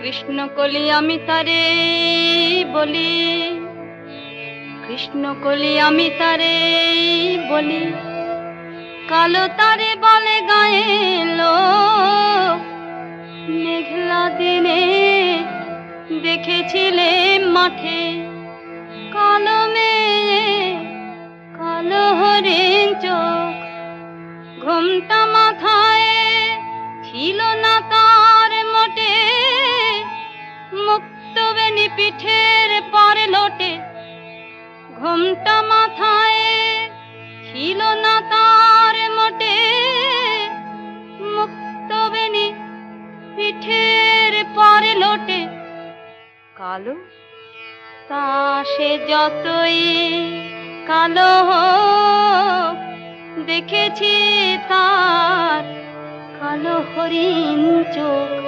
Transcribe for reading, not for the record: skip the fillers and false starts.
কৃষ্ণ কলি আমি তারে বলি, কৃষ্ণ কলি আমি তারে বলি, কালো তারে বলে গায়ে লোক। মেঘলা দিনে দেখেছিলে মাঠে কালো মেয়ে, কালো হরিণ চোখ। ঘোমটা মাথায় ছিল না তার মোটে, মুক্তবেণী পিঠের পরে লোটে। ঘোমটা মাথায় ছিল না তার মোটে, মুক্তবেণী পিঠের পরে লোটে। কালো তা সে যতই কালো হোক, দেখেছি তার কালো হরিণ চোখ।